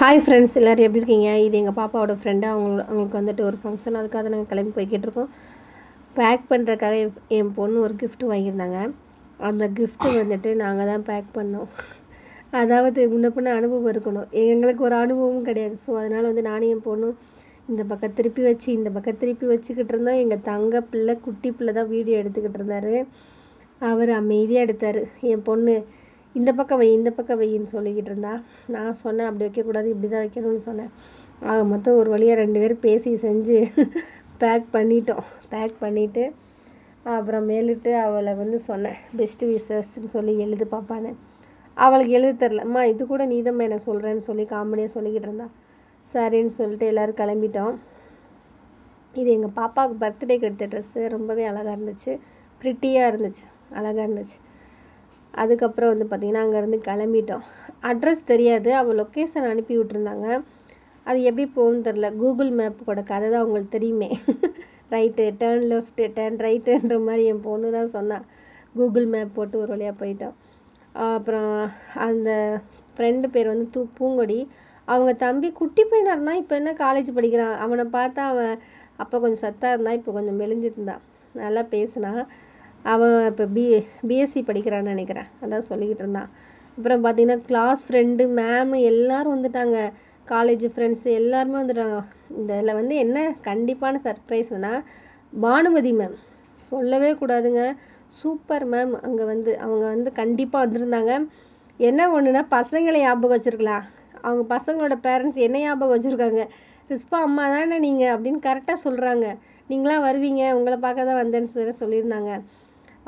Hi friends, எல்லோரும் எப்படி இருக்கீங்க? இது எங்கள் பாப்பாவோட ஃப்ரெண்டு. அவங்களுக்கு வந்துட்டு ஒரு ஃபங்க்ஷன், அதுக்காக நாங்கள் கிளம்பி போய்கிட்டு இருக்கோம். பேக் பண்ணுறதுக்காக என் பொண்ணு ஒரு கிஃப்ட்டு வாங்கியிருந்தாங்க. அந்த கிஃப்ட்டு வந்துட்டு நாங்கள் தான் பேக் பண்ணோம். அதாவது முன்ன பின்ன அனுபவம் இருக்கணும், எங்களுக்கு ஒரு அனுபவமும் கிடையாது. ஸோ அதனால் வந்து நானும் என் பொண்ணும் இந்த பக்கம் திருப்பி வச்சு இந்த பக்கம் திருப்பி வச்சுக்கிட்டு இருந்தோம். எங்கள் தங்க பிள்ளை, குட்டி பிள்ளை தான் வீடியோ எடுத்துக்கிட்டு இருந்தார். அவர் அமைதியாக எடுத்தார். என் பொண்ணு இந்த பக்கம் வை இந்த பக்கம் வையின்னு சொல்லிக்கிட்டு இருந்தா. நான் சொன்னேன் அப்படி வைக்கக்கூடாது, இப்படி தான் வைக்கணும்னு சொன்னேன். மொத்தம் ஒரு வழியாக 2 பேரும் பேசி செஞ்சு பேக் பண்ணிவிட்டு அப்புறம் மேலிட்டு அவளை வந்து சொன்னேன், பெஸ்ட்டு விஷஸ்ன்னு சொல்லி எழுது பாப்பான்னு. அவளுக்கு எழுத தெரிலம்மா, இது கூட நீதம்மா என்ன சொல்கிறேன்னு சொல்லி காமெடியாக சொல்லிக்கிட்டு இருந்தா. சரின்னு சொல்லிட்டு எல்லோரும் கிளம்பிட்டோம். இது எங்கள் பாப்பாவுக்கு பர்த்டேக்கு எடுத்த ட்ரெஸ்ஸு. ரொம்பவே அழகாக இருந்துச்சு, ப்ரிட்டியாக இருந்துச்சு, அழகாக இருந்துச்சு. அதுக்கப்புறம் வந்து பார்த்திங்கன்னா அங்கேருந்து கிளம்பிட்டோம். அட்ரஸ் தெரியாது, அவள் லொக்கேஷன் அனுப்பி விட்ருந்தாங்க. அது எப்படி போகணுன்னு தெரில. கூகுள் மேப்போட கதை தான் அவங்களுக்கு தெரியுமே. ரைட்டு, டேர்ன் லெஃப்ட்டு, டேர்ன் ரைட்டுன்ற மாதிரி என் பொண்ணு தான் சொன்னாள். கூகுள் மேப் போட்டு ஒரு வழியாக போயிட்டோம். அப்புறம் அந்த ஃப்ரெண்டு பேர் வந்து பூங்கொடி. அவங்க தம்பி குட்டி பையனாக இருந்தான், இப்போ என்ன காலேஜ் படிக்கிறான். அவனை பார்த்தா அவன் அப்போ கொஞ்சம் சத்தாக இருந்தான், இப்போ கொஞ்சம் மெலிஞ்சிட்டு இருந்தான். நல்லா பேசினான். அவன் இப்போ பிஎஸ்சி படிக்கிறான்னு நினைக்கிறேன், அதான் சொல்லிக்கிட்டு இருந்தான். அப்புறம் பார்த்திங்கன்னா கிளாஸ் ஃப்ரெண்டு, மேமு எல்லோரும் வந்துட்டாங்க. காலேஜ் ஃப்ரெண்ட்ஸு எல்லாருமே வந்துட்டாங்க. இதில் வந்து என்ன கண்டிப்பான சர்ப்ரைஸ்னால், பானுமதி மேம் சொல்லவே கூடாதுங்க, சூப்பர் மேம். அவங்க வந்து கண்டிப்பாக வந்திருந்தாங்க. என்ன ஒன்றுனா, பசங்களை ஞாபகம் வச்சுருக்கலாம், அவங்க பசங்களோட பேரண்ட்ஸ் என்ன ஞாபகம் வச்சுருக்காங்க. ரிஸ்பா அம்மா தானே நீங்கள் அப்படின்னு கரெக்டாக சொல்கிறாங்க. நீங்களாம் வருவீங்க, உங்களை பார்க்க தான் வந்தேன்னு சொல்லியிருந்தாங்க.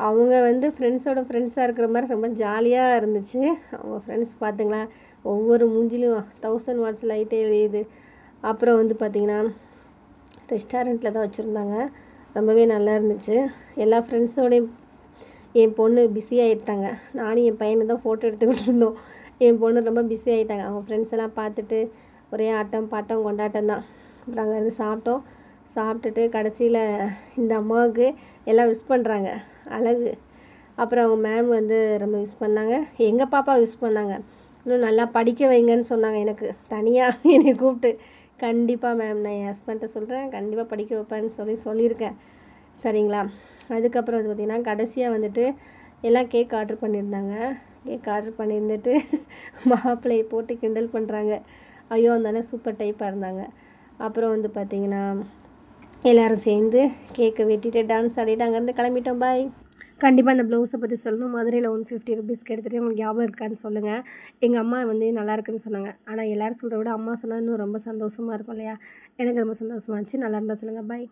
அவங்க வந்து ஃப்ரெண்ட்ஸாக இருக்கிற மாதிரி ரொம்ப ஜாலியாக இருந்துச்சு. அவங்க ஃப்ரெண்ட்ஸ் பார்த்துங்களா, ஒவ்வொரு மூஞ்சிலும் 1000 வாட்ஸ் லைட்டே எரியுது. அப்புறம் வந்து பார்த்திங்கன்னா ரெஸ்டாரண்ட்டில் தான் வச்சுருந்தாங்க. ரொம்பவே நல்லா இருந்துச்சு. எல்லா ஃப்ரெண்ட்ஸோடையும் என் பொண்ணு பிஸி ஆகிட்டாங்க. நானும் என் பையனை தான் ஃபோட்டோ எடுத்துக்கிட்டு இருந்தோம். என் பொண்ணு ரொம்ப பிஸி ஆகிட்டாங்க. அவங்க ஃப்ரெண்ட்ஸ் எல்லாம் பார்த்துட்டு ஒரே ஆட்டம் பாட்டம் கொண்டாட்டம் தான். அப்புறம் அங்கேருந்து சாப்பிட்டுட்டு கடைசியில் இந்த அம்மாவுக்கு எல்லாம் விஷ் பண்ணுறாங்க, அழகு. அப்புறம் அவங்க மேம் வந்து ரொம்ப விஷ் பண்ணாங்க. எங்கள் பாப்பா விஷ் பண்ணாங்க, இன்னும் நல்லா படிக்க வைங்கன்னு சொன்னாங்க. எனக்கு தனியாக என்னை கூப்பிட்டு, கண்டிப்பாக மேம் நான் என் ஹஸ்பண்ட்டை சொல்கிறேன், கண்டிப்பாக படிக்க வைப்பேன்னு சொல்லியிருக்கேன், சரிங்களா. அதுக்கப்புறம் வந்து பார்த்திங்கன்னா கடைசியாக வந்துட்டு எல்லாம் கேக் ஆர்டர் பண்ணியிருந்தாங்க. கேக் ஆர்டர் பண்ணியிருந்துட்டு மாப்பிள்ளையை போட்டு கிண்டல் பண்ணுறாங்க. ஐயோ அந்தானே சூப்பர் டைப்பாக இருந்தாங்க. அப்புறம் வந்து பார்த்திங்கன்னா எல்லோரும் சேர்ந்து கேக்கை வெட்டிட்டு டான்ஸ் ஆடிட்டு அங்கேருந்து கிளம்பிட்டோம். பாய். கண்டிப்பாக இந்த ப்ளவுஸை பற்றி சொல்லணும். மதுரையில் 150 ருபீஸ்க்கு எடுத்துகிட்டு உங்களுக்கு ஞாபகம் இருக்கான்னு சொல்லுங்கள். எங்கள் அம்மா வந்து நல்லா இருக்குன்னு சொன்னாங்க. ஆனால் எல்லோரும் சொல்கிறத விட அம்மா சொன்னால் இன்னும் ரொம்ப சந்தோஷமாக இருக்கும் இல்லையா. எனக்கு ரொம்ப சந்தோஷமாக இருந்துச்சு. நல்லா இருந்தால் சொல்லுங்கள். பாய்.